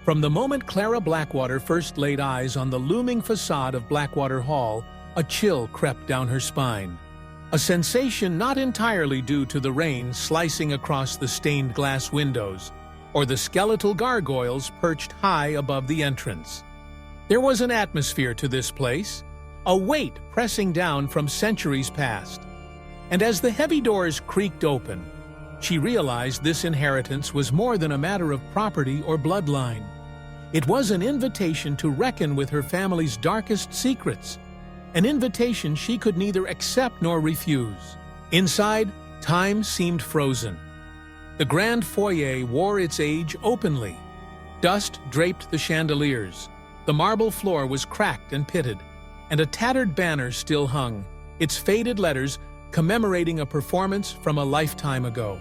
From the moment Clara Blackwater first laid eyes on the looming facade of Blackwater Hall, a chill crept down her spine. A sensation not entirely due to the rain slicing across the stained glass windows, or the skeletal gargoyles perched high above the entrance. There was an atmosphere to this place, a weight pressing down from centuries past. And as the heavy doors creaked open, she realized this inheritance was more than a matter of property or bloodline. It was an invitation to reckon with her family's darkest secrets, an invitation she could neither accept nor refuse. Inside, time seemed frozen. The grand foyer wore its age openly. Dust draped the chandeliers. The marble floor was cracked and pitted, and a tattered banner still hung, its faded letters commemorating a performance from a lifetime ago.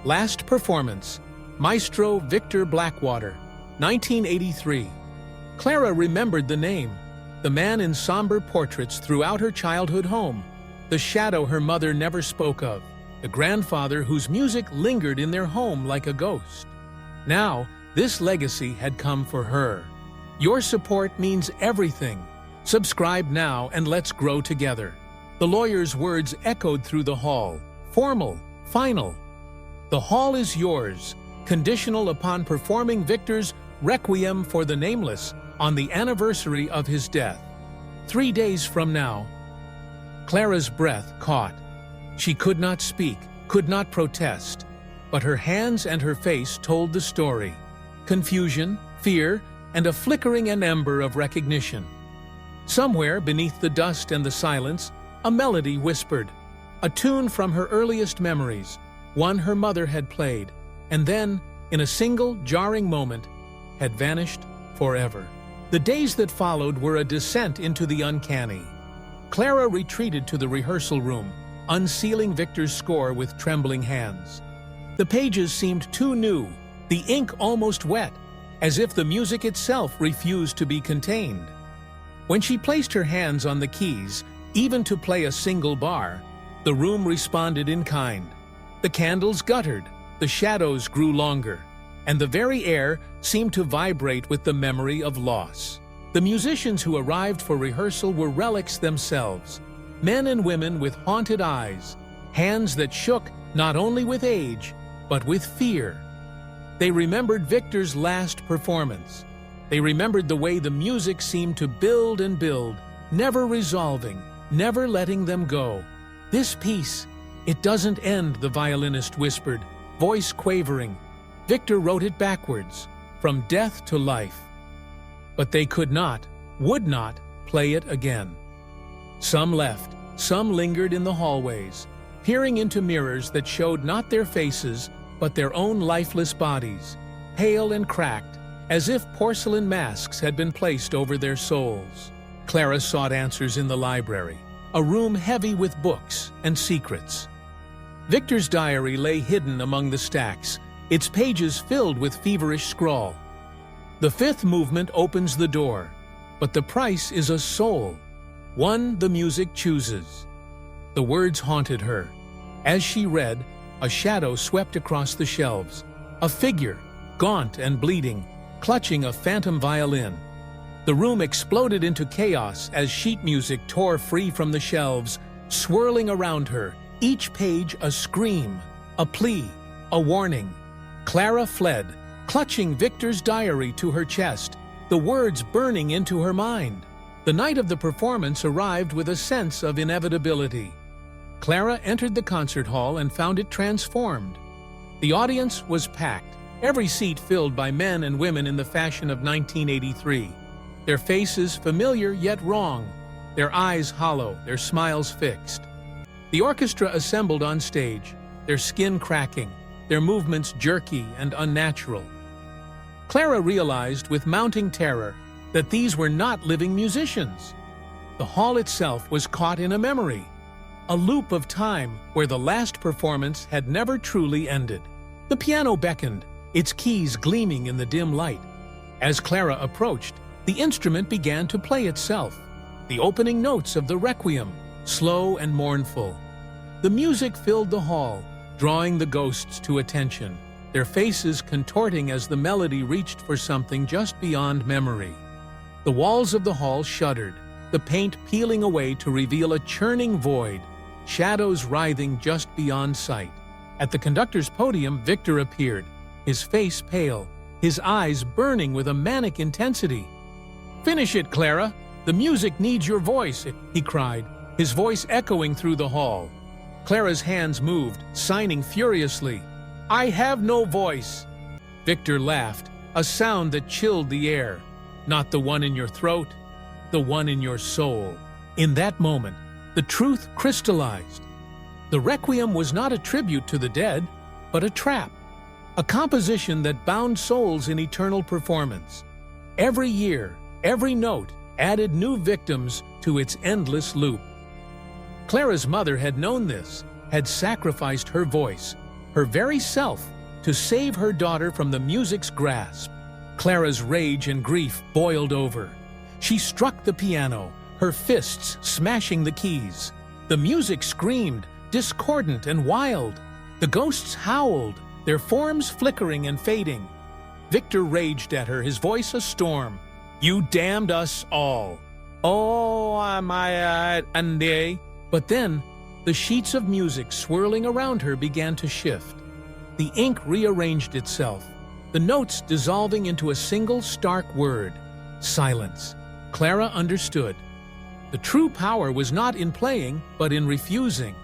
Last performance, Maestro Victor Blackwater, 1983. Clara remembered the name, the man in somber portraits throughout her childhood home, the shadow her mother never spoke of, the grandfather whose music lingered in their home like a ghost. Now, this legacy had come for her. Your support means everything. Subscribe now and let's grow together. The lawyer's words echoed through the hall. Formal, final. The hall is yours, conditional upon performing Victor's Requiem for the Nameless on the anniversary of his death. 3 days from now. Clara's breath caught. She could not speak, could not protest, but her hands and her face told the story. Confusion, fear, and a flickering ember of recognition. Somewhere beneath the dust and the silence, a melody whispered, a tune from her earliest memories, one her mother had played, and then, in a single jarring moment, had vanished forever. The days that followed were a descent into the uncanny. Clara retreated to the rehearsal room, unsealing Victor's score with trembling hands. The pages seemed too new, the ink almost wet, as if the music itself refused to be contained. When she placed her hands on the keys, even to play a single bar, the room responded in kind. The candles guttered, the shadows grew longer, and the very air seemed to vibrate with the memory of loss. The musicians who arrived for rehearsal were relics themselves, men and women with haunted eyes, hands that shook not only with age, but with fear. They remembered Victor's last performance. They remembered the way the music seemed to build and build, never resolving, never letting them go. This piece, it doesn't end, the violinist whispered, voice quavering. Victor wrote it backwards, from death to life. But they could not, would not, play it again. Some left, some lingered in the hallways, peering into mirrors that showed not their faces, but their own lifeless bodies, pale and cracked, as if porcelain masks had been placed over their souls. Clara sought answers in the library, a room heavy with books and secrets. Victor's diary lay hidden among the stacks, its pages filled with feverish scrawl. The fifth movement opens the door, but the price is a soul, one the music chooses. The words haunted her. As she read, a shadow swept across the shelves, a figure, gaunt and bleeding, clutching a phantom violin. The room exploded into chaos as sheet music tore free from the shelves, swirling around her, each page a scream, a plea, a warning. Clara fled, clutching Victor's diary to her chest, the words burning into her mind. The night of the performance arrived with a sense of inevitability. Clara entered the concert hall and found it transformed. The audience was packed, every seat filled by men and women in the fashion of 1983. Their faces familiar yet wrong, their eyes hollow, their smiles fixed. The orchestra assembled on stage, their skin cracking, their movements jerky and unnatural. Clara realized with mounting terror that these were not living musicians. The hall itself was caught in a memory, a loop of time where the last performance had never truly ended. The piano beckoned, its keys gleaming in the dim light. As Clara approached, the instrument began to play itself, the opening notes of the Requiem, slow and mournful. The music filled the hall, drawing the ghosts to attention. their faces contorting as the melody reached for something just beyond memory. The walls of the hall shuddered, the paint peeling away to reveal a churning void, shadows writhing just beyond sight. At the conductor's podium, Victor appeared, his face pale, his eyes burning with a manic intensity. "Finish it, Clara! The music needs your voice!" he cried, his voice echoing through the hall. Clara's hands moved, signing furiously. "I have no voice!" Victor laughed, a sound that chilled the air. "Not the one in your throat, the one in your soul." In that moment, the truth crystallized. The Requiem was not a tribute to the dead, but a trap, a composition that bound souls in eternal performance. Every year, every note added new victims to its endless loop. Clara's mother had known this, had sacrificed her voice, her very self, to save her daughter from the music's grasp. Clara's rage and grief boiled over. She struck the piano, her fists smashing the keys. The music screamed, discordant and wild. The ghosts howled, their forms flickering and fading. Victor raged at her, his voice a storm. "You damned us all. Oh, and But then, the sheets of music swirling around her began to shift. The ink rearranged itself, the notes dissolving into a single stark word: silence. Clara understood. The true power was not in playing, but in refusing.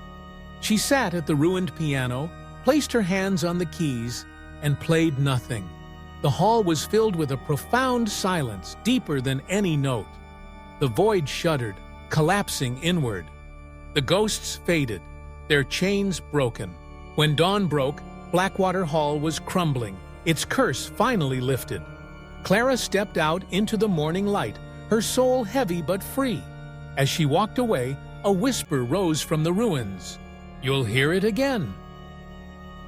She sat at the ruined piano, placed her hands on the keys, and played nothing. The hall was filled with a profound silence, deeper than any note. The void shuddered, collapsing inward. The ghosts faded, their chains broken. When dawn broke, Blackwater Hall was crumbling, its curse finally lifted. Clara stepped out into the morning light, her soul heavy but free. As she walked away, a whisper rose from the ruins. "You'll hear it again."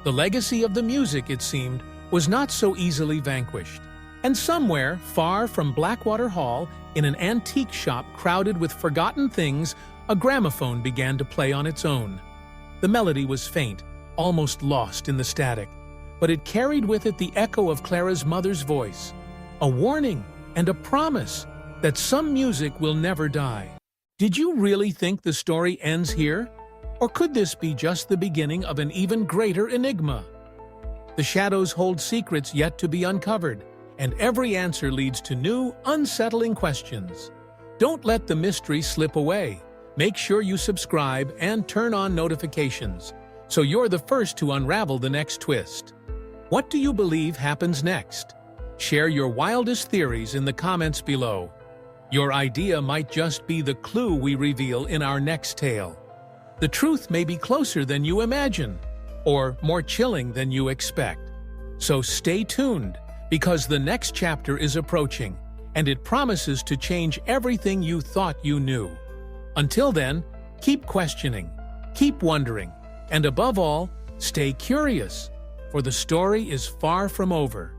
The legacy of the music, it seemed, was not so easily vanquished. And somewhere, far from Blackwater Hall, in an antique shop crowded with forgotten things, a gramophone began to play on its own. The melody was faint, almost lost in the static, but it carried with it the echo of Clara's mother's voice, a warning and a promise that some music will never die. Did you really think the story ends here? Or could this be just the beginning of an even greater enigma? The shadows hold secrets yet to be uncovered, and every answer leads to new, unsettling questions. Don't let the mystery slip away. Make sure you subscribe and turn on notifications, so you're the first to unravel the next twist. What do you believe happens next? Share your wildest theories in the comments below. Your idea might just be the clue we reveal in our next tale. The truth may be closer than you imagine, or more chilling than you expect. So stay tuned, because the next chapter is approaching, and it promises to change everything you thought you knew. Until then, keep questioning, keep wondering, and above all, stay curious, for the story is far from over.